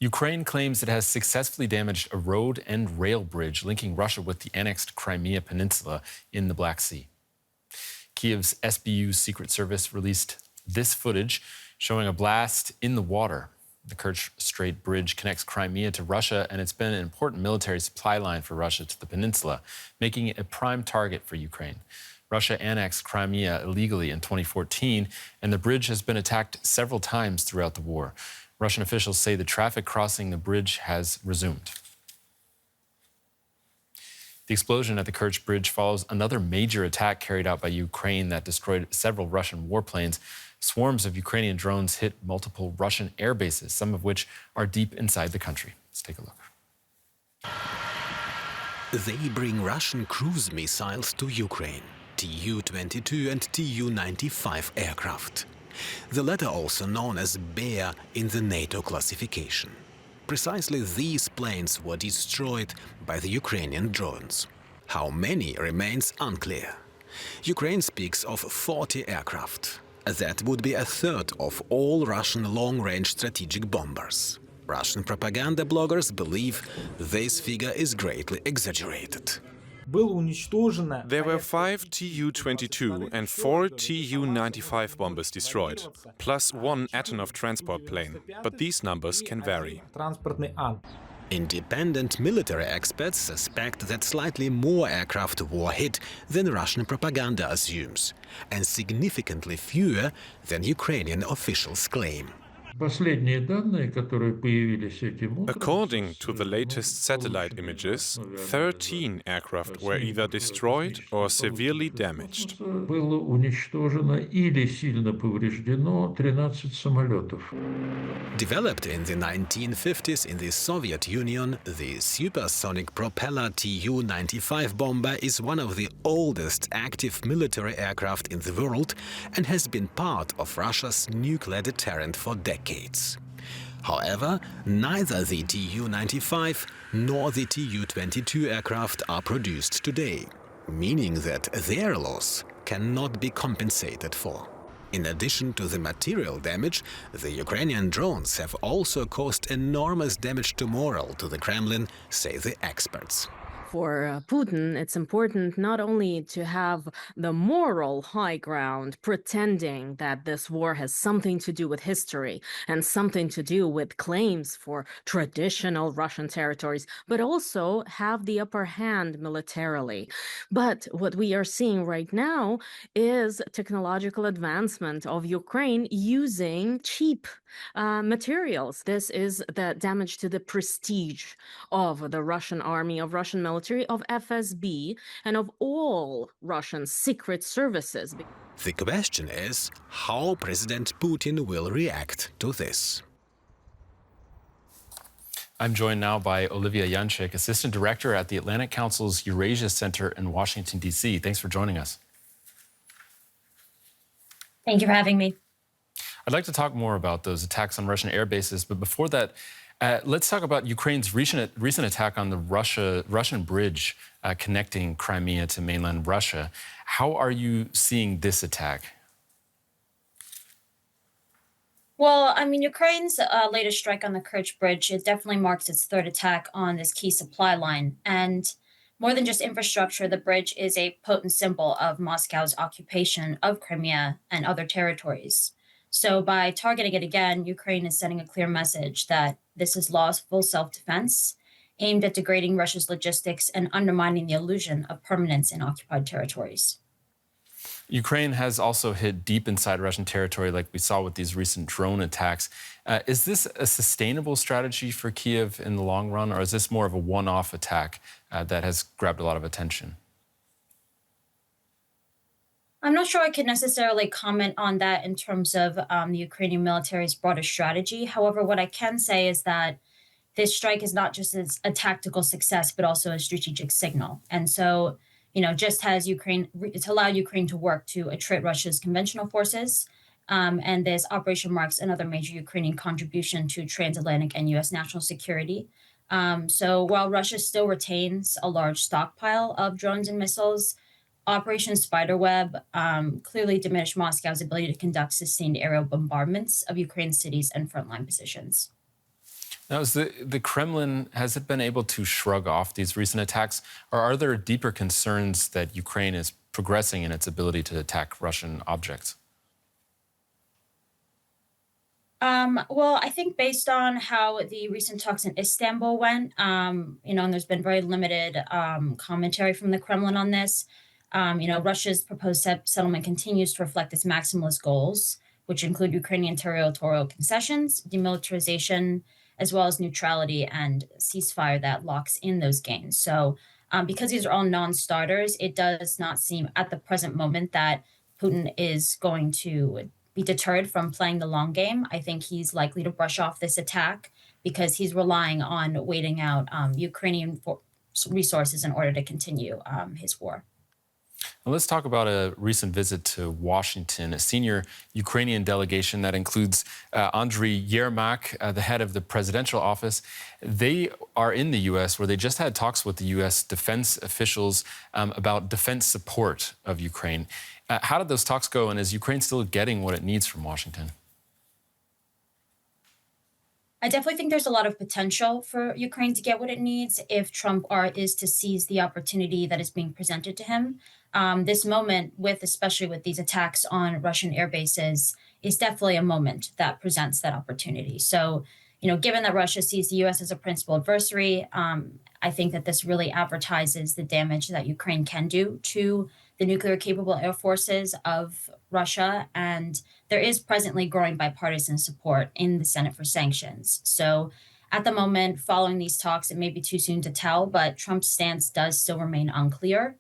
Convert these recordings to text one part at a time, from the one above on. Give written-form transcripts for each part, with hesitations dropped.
Ukraine claims it has successfully damaged a road and rail bridge linking Russia with the annexed Crimea Peninsula in the Black Sea. Kiev's SBU Secret Service released this footage showing a blast in the water. The Kerch Strait Bridge connects Crimea to Russia, and it's been an important military supply line for Russia to the peninsula, making it a prime target for Ukraine. Russia annexed Crimea illegally in 2014, and the bridge has been attacked several times throughout the war. Russian officials say the traffic crossing the bridge has resumed. The explosion at the Kerch Bridge follows another major attack carried out by Ukraine that destroyed several Russian warplanes. Swarms of Ukrainian drones hit multiple Russian air bases, some of which are deep inside the country. Let's take a look. They bring Russian cruise missiles to Ukraine, Tu-22 and Tu-95 aircraft. The latter also known as Bear in the NATO classification. Precisely these planes were destroyed by the Ukrainian drones. How many remains unclear. Ukraine speaks of 40 aircraft. That would be a third of all Russian long-range strategic bombers. Russian propaganda bloggers believe this figure is greatly exaggerated. There were 5 Tu-22 and 4 Tu-95 bombers destroyed, plus 1 Antonov transport plane, but these numbers can vary. Independent military experts suspect that slightly more aircraft were hit than Russian propaganda assumes, and significantly fewer than Ukrainian officials claim. According to the latest satellite images, 13 aircraft were either destroyed or severely damaged. Developed in the 1950s in the Soviet Union, the supersonic propeller Tu-95 bomber is one of the oldest active military aircraft in the world and has been part of Russia's nuclear deterrent for decades. However, neither the Tu-95 nor the Tu-22 aircraft are produced today, meaning that their loss cannot be compensated for. In addition to the material damage, the Ukrainian drones have also caused enormous damage to morale to the Kremlin, say the experts. For Putin, it's important not only to have the moral high ground, pretending that this war has something to do with history and something to do with claims for traditional Russian territories, but also have the upper hand militarily. But what we are seeing right now is technological advancement of Ukraine using cheap materials. This is the damage to the prestige of the Russian army, of Russian military, of FSB, and of all Russian secret services. The question is how President Putin will react to this. I'm joined now by Olivia Yanchik, Assistant Director at the Atlantic Council's Eurasia Center in Washington, D.C. Thanks for joining us. Thank you for having me. I'd like to talk more about those attacks on Russian air bases, but before that, let's talk about Ukraine's recent attack on the Russian bridge connecting Crimea to mainland Russia. How are you seeing this attack? Well, I mean, Ukraine's latest strike on the Kerch Bridge, it definitely marks its third attack on this key supply line. And more than just infrastructure, the bridge is a potent symbol of Moscow's occupation of Crimea and other territories. So by targeting it again, Ukraine is sending a clear message that this is lawful self-defense aimed at degrading Russia's logistics and undermining the illusion of permanence in occupied territories. Ukraine has also hit deep inside Russian territory, like we saw with these recent drone attacks. Is this a sustainable strategy for Kiev in the long run, or is this more of a one-off attack that has grabbed a lot of attention? I'm not sure I can necessarily comment on that in terms of the Ukrainian military's broader strategy. However, what I can say is that this strike is not just a tactical success, but also a strategic signal. And so, just as it's allowed Ukraine to work to attrit Russia's conventional forces, and this operation marks another major Ukrainian contribution to transatlantic and U.S. national security. So while Russia still retains a large stockpile of drones and missiles, Operation Spiderweb clearly diminished Moscow's ability to conduct sustained aerial bombardments of Ukraine's cities and frontline positions. Now, is the Kremlin, has it been able to shrug off these recent attacks, or are there deeper concerns that Ukraine is progressing in its ability to attack Russian objects? Well, I think based on how the recent talks in Istanbul went, and there's been very limited commentary from the Kremlin on this. Russia's proposed settlement continues to reflect its maximalist goals, which include Ukrainian territorial concessions, demilitarization, as well as neutrality and ceasefire that locks in those gains. So, because these are all non-starters, it does not seem at the present moment that Putin is going to be deterred from playing the long game. I think he's likely to brush off this attack because he's relying on waiting out Ukrainian resources in order to continue his war. Now let's talk about a recent visit to Washington, a senior Ukrainian delegation that includes Andriy Yermak, the head of the presidential office. They are in the U.S., where they just had talks with the U.S. defense officials about defense support of Ukraine. How did those talks go, and is Ukraine still getting what it needs from Washington? I definitely think there's a lot of potential for Ukraine to get what it needs if Trump is to seize the opportunity that is being presented to him. This moment, especially with these attacks on Russian air bases, is definitely a moment that presents that opportunity. So, given that Russia sees the U.S. as a principal adversary, I think that this really advertises the damage that Ukraine can do to the nuclear-capable air forces of Russia, and there is presently growing bipartisan support in the Senate for sanctions. So at the moment, following these talks, it may be too soon to tell, but Trump's stance does still remain unclear.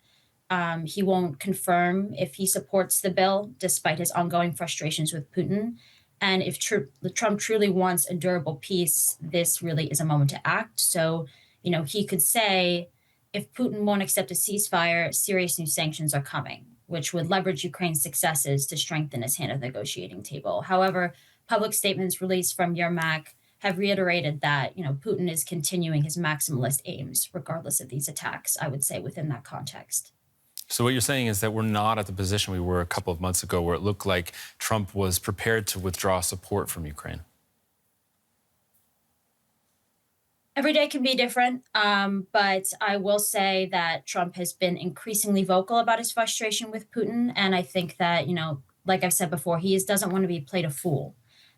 He won't confirm if he supports the bill, despite his ongoing frustrations with Putin. And if Trump truly wants a durable peace, this really is a moment to act. So, he could say, if Putin won't accept a ceasefire, serious new sanctions are coming, which would leverage Ukraine's successes to strengthen its hand at the negotiating table. However, public statements released from Yermak have reiterated that, Putin is continuing his maximalist aims, regardless of these attacks, I would say, within that context. So what you're saying is that we're not at the position we were a couple of months ago, where it looked like Trump was prepared to withdraw support from Ukraine. Every day can be different, but I will say that Trump has been increasingly vocal about his frustration with Putin. And I think that, like I've said before, he doesn't want to be played a fool.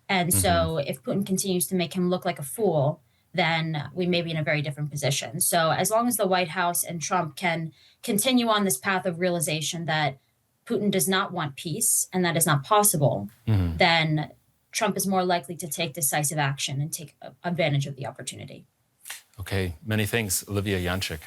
And so if Putin continues to make him look like a fool, then we may be in a very different position. So as long as the White House and Trump can continue on this path of realization that Putin does not want peace and that is not possible, then Trump is more likely to take decisive action and take advantage of the opportunity. Okay, many thanks, Olivia Yanchik.